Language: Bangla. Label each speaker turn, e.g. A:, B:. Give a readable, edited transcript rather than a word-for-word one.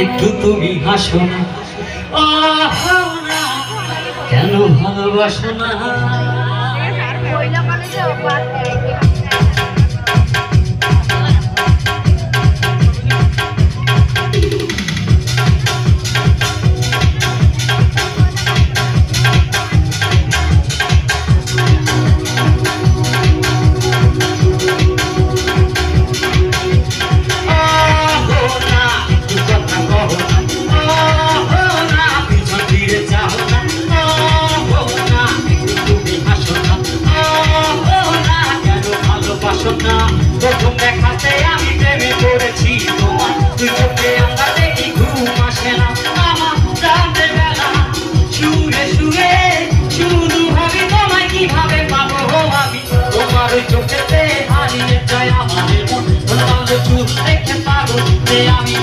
A: একটু তুমি হাসো না, কেন ভালোবাসো না? প্রথম দেখাতে আমি প্রেমে পড়েছি তোমার, তুই চোখে আমরা দেখি ঘুম আসে না আমার রাতের বেলা, শুয়ে শুয়ে শুধু ভাবি তোমায় কিভাবে পাবো আমি, তোমার ওই চোখেতে হারিয়ে যায় আমাদের মন, চুপ দেখে পাবো যে আমি